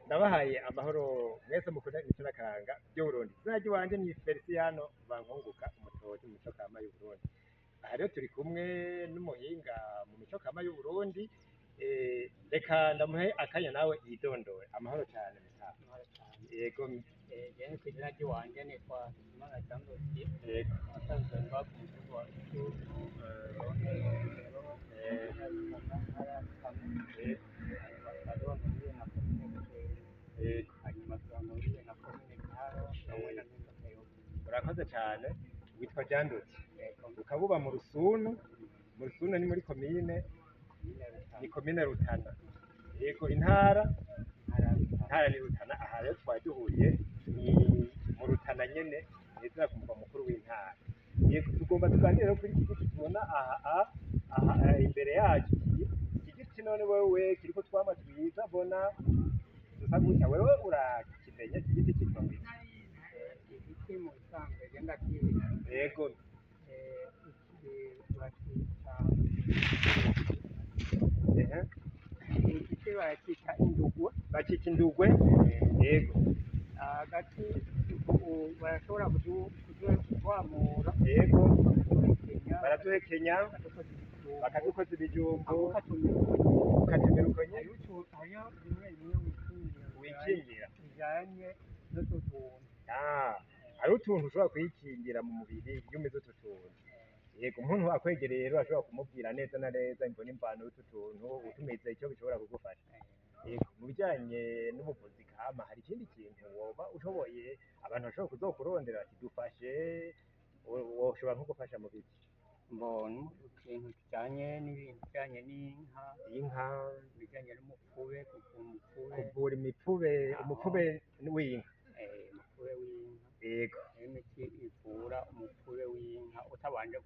Ndabahaye amahoro mwese mukunda imico n'akaranga by'Uburundi. Izina ry'iwanje ni Feliciano Bankunguka, umutozi mu mico kama y'Uburundi. Aha rero turi kumwe n'umuhinga mu mico kama y'Uburundi. Reka ndamuhe akanya nawe yidondore. Amahoro cyane mutaha. Yego. Jewe kw'izina ry'iwanje nitwa Imana Jean-Dodier, Yego. asanzwe mba ku mutumba wa Rucugu, Barongo muri na komine Butezi, Yego. hanyuma turangoye na komine Giharo, hamwe na Mpinga Kayove. Urakoze cyane. Witwa Jean Dodi. Yego, Ukaba uba mu Rusunu. Mu Rusunu ni muri komine, komine Rutana, ni komine Rutana. Yego, intara Ntara ni Rutana. Aha rero twari duhuye ni mu Rutana nyene, neza ku mugwa mukuru w'intara. Yego, tugomba tuganire rero kuri iki giti tubona aha imbere yacu. Iki giti none wewe kiriko twama twiza bona dusa gutya, wewe urakimenya iki giti kitwa ngo iki? igiti mu bisanzwe genda kiza, Yego. iki bakita Ehe. igiti barakita indugwe, Bakita indugwe. Yego. agati barashobora kuduhamura, Yego. bakatuhekenya, Baraduhekenya bakadukoza ibijumbu bakatunyura. ukatumirukonye Hariho bimwe bimwe wikingira. bijanye n'utu tuntu. Hariho utuntu ushobora kwikingira mu mubiri iyo umeze utu tuntu. Yego, umuntu akwegereye rero ashobora kumubwira neza na neza imvo n'imvano y'utu tuntu utumize icyo bishobora kugufasha. Yego, mu bijyanye n'ubuvuzi kama hari ikindi kintu woba ushoboye abantu bashobora kuzokurondera ati dufashe, woshobora nko gufasha mu biki? Mbona ikintu kijanye n'ibintu bijanye n'inka, Inka, ibijanye n'umupfube, kuvura kuvura imipfube, umupfube w'inka. umupfube w'inka, Yego. n'imiti ivura umupfube w'inka utabanje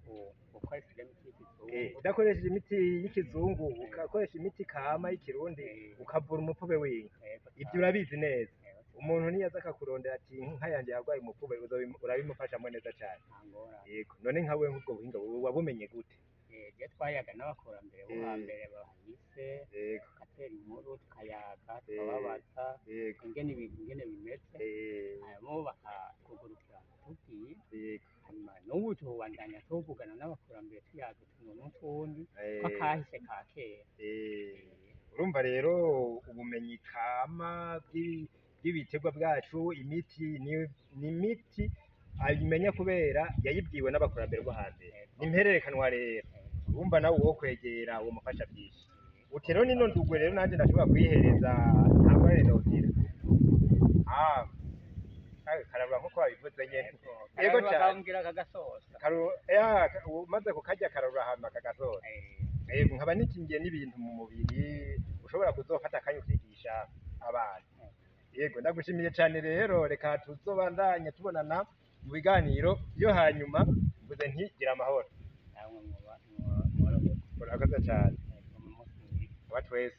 gukoresha iyo miti y'ikizungu. Udakoresheje imiti y'ikizungu ugakoresha imiti kama y'ikirundi ukavura umupfube w'inka. Ibyo urabizi neza. Umuntu niyaza akakurondera ati inka yanjye yarwaye umupfube urabimufashamo neza cyane. Yego, none nka we nk'ubwo buhinga wabumenye gute? Je twayaga n'abakurambere bo hambere bahise, Yego. tugatera inkuru tukayaga tukababaza Yego. ingene ibintu ingene bimeze, hanyuma bakatugurukira tubwiye, Yego. hanyuma n'ubu tubandanya tuvugana n'abakurambere tuyaga utuntu n'utundi tw'akahise ka kera. Urumva rero ubumenyi kama bw'ibiterwa bwacu, imiti ni imiti ayimenya kubera yayibwiwe n'abakurambere bo hambere. Ni impererekanwa rero. Urumva nawe uwo kwegera uwo mufasha byinshi. Uti rero nino ndugwe rero nanjye ndashobora kuyihereza ntabwo rero ndogira. Karabura nkuko wabivuze nyene. Yego cyane. Bakambwira kagasosa. Umaze kukarya karabura hama kagasosa. Yego, nkaba nikingiye n'ibintu mu mubiri ushobora kuzofata akanya ukigisha abana. Yego, ndagushimiye cyane rero, reka tuzobandanya tubonana mu biganiro byo hanyuma. Mvuze nti gira amahoro. Namwe Urakoze cyane. mu Aba twese.